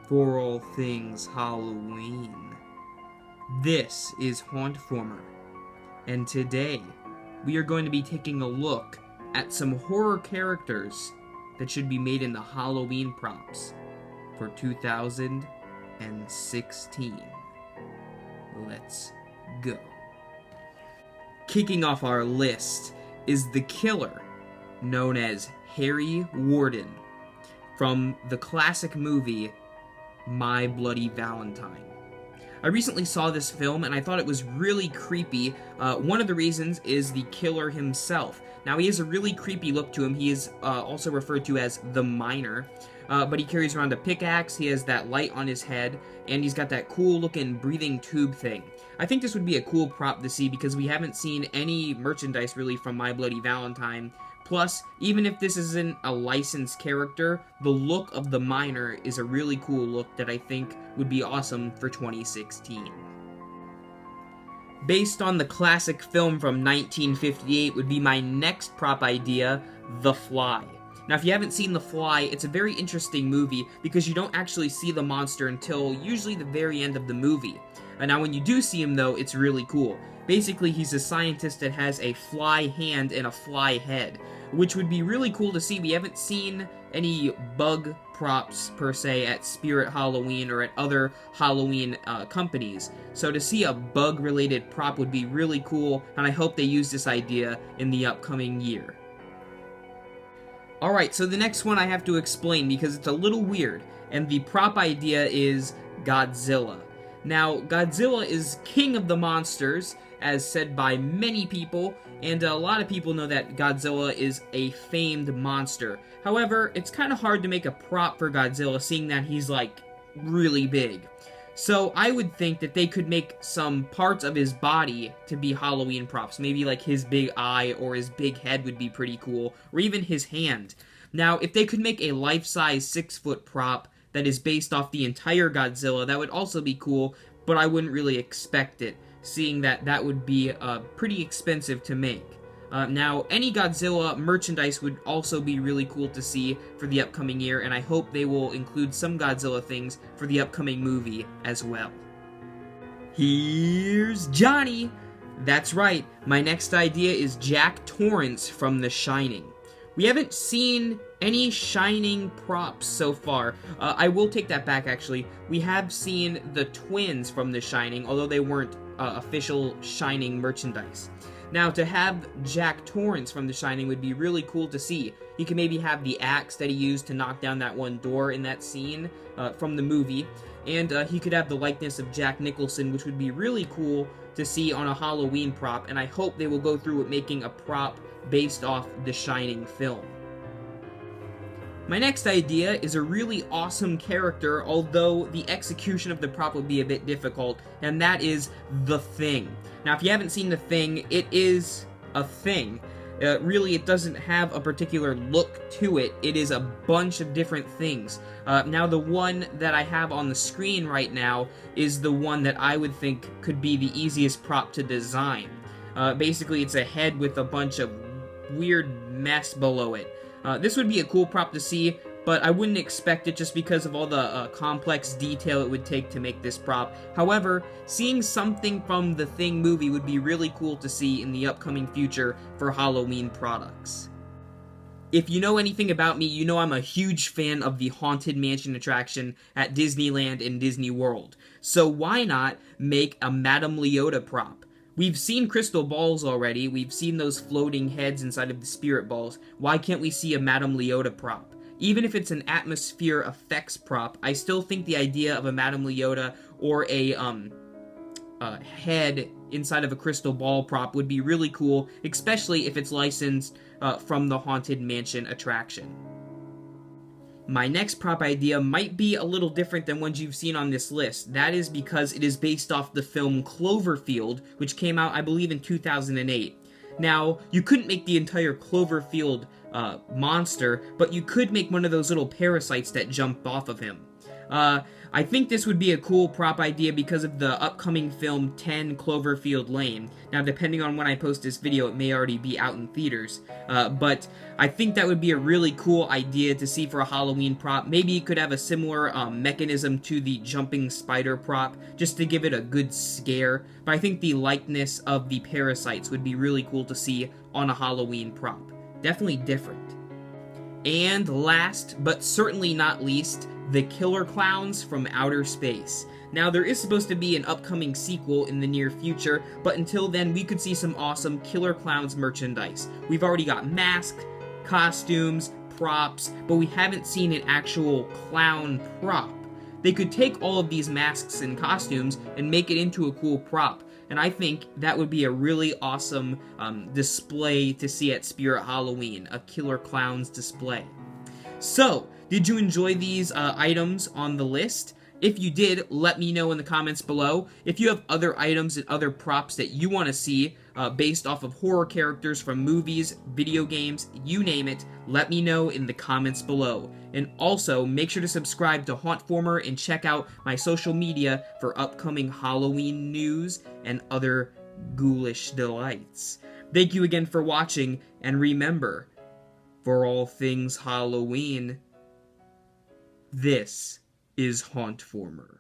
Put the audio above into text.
for all things Halloween. This is Hauntformer, and today we are going to be taking a look at some horror characters that should be made into Halloween props for 2016. Let's go. Kicking off our list is the killer known as Harry Warden from the classic movie My Bloody Valentine. I recently saw this film and I thought it was really creepy. One of the reasons is the killer himself. Now, he has a really creepy look to him. He is also referred to as the Miner, but he carries around a pickaxe, he has that light on his head, and he's got that cool looking breathing tube thing. I think this would be a cool prop to see because we haven't seen any merchandise really from My Bloody Valentine. Plus, even if this isn't a licensed character, the look of the Miner is a really cool look that I think would be awesome for 2016. Based on the classic film from 1958 would be my next prop idea, The Fly. Now, if you haven't seen The Fly, it's a very interesting movie because you don't actually see the monster until usually the very end of the movie. Now, when you do see him, though, it's really cool. Basically, he's a scientist that has a fly hand and a fly head, which would be really cool to see. We haven't seen any bug props, per se, at Spirit Halloween or at other Halloween companies. So to see a bug-related prop would be really cool, and I hope they use this idea in the upcoming year. Alright, so the next one I have to explain because it's a little weird, and the prop idea is Godzilla. Now, Godzilla is king of the monsters, as said by many people, and a lot of people know that Godzilla is a famed monster. However, it's kind of hard to make a prop for Godzilla, seeing that he's, like, really big. So I would think that they could make some parts of his body to be Halloween props. Maybe, like, his big eye or his big head would be pretty cool, or even his hand. Now, if they could make a life-size 6-foot prop that is based off the entire Godzilla, that would also be cool, but I wouldn't really expect it, seeing that that would be pretty expensive to make. Now, any Godzilla merchandise would also be really cool to see for the upcoming year, and I hope they will include some Godzilla things for the upcoming movie as well. Here's Johnny! That's right, my next idea is Jack Torrance from The Shining. We haven't seen any Shining props so far. I will take that back, actually. We have seen the twins from The Shining, although they weren't official Shining merchandise. Now, to have Jack Torrance from The Shining would be really cool to see. He could maybe have the axe that he used to knock down that one door in that scene from the movie, and he could have the likeness of Jack Nicholson, which would be really cool to see on a Halloween prop, and I hope they will go through with making a prop based off the Shining film. My next idea is a really awesome character, although the execution of the prop would be a bit difficult, and that is The Thing. Now, if you haven't seen The Thing, it is a thing. Really, it doesn't have a particular look to it. It is a bunch of different things. Now, the one that I have on the screen right now is the one that I would think could be the easiest prop to design. Basically, it's a head with a bunch of weird mess below it. This would be a cool prop to see, but I wouldn't expect it just because of all the complex detail it would take to make this prop. However, seeing something from the Thing movie would be really cool to see in the upcoming future for Halloween products. If you know anything about me, you know I'm a huge fan of the Haunted Mansion attraction at Disneyland and Disney World. So why not make a Madame Leota prop? We've seen crystal balls already, we've seen those floating heads inside of the spirit balls. Why can't we see a Madame Leota prop? Even if it's an atmosphere effects prop, I still think the idea of a Madame Leota or a head inside of a crystal ball prop would be really cool, especially if it's licensed from the Haunted Mansion attraction. My next prop idea might be a little different than ones you've seen on this list. That is because it is based off the film Cloverfield, which came out, I believe, in 2008. Now, you couldn't make the entire Cloverfield monster, but you could make one of those little parasites that jump off of him. I think this would be a cool prop idea because of the upcoming film 10 Cloverfield Lane. Now, depending on when I post this video, it may already be out in theaters. But I think that would be a really cool idea to see for a Halloween prop. Maybe it could have a similar mechanism to the jumping spider prop, just to give it a good scare. But I think the likeness of the parasites would be really cool to see on a Halloween prop. Definitely different. And last, but certainly not least, the killer clowns from outer space. Now, there is supposed to be an upcoming sequel in the near future, but until then, we could see some awesome killer clowns merchandise. We've already got masks, costumes, props, but we haven't seen an actual clown prop. They could take all of these masks and costumes and make it into a cool prop, and I think that would be a really awesome display to see at Spirit Halloween, a killer clowns display. So, did you enjoy these items on the list? If you did, let me know in the comments below. If you have other items and other props that you want to see based off of horror characters from movies, video games, you name it, let me know in the comments below. And also, make sure to subscribe to Hauntformer and check out my social media for upcoming Halloween news and other ghoulish delights. Thank you again for watching, and remember, for all things Halloween, this is Hauntformer.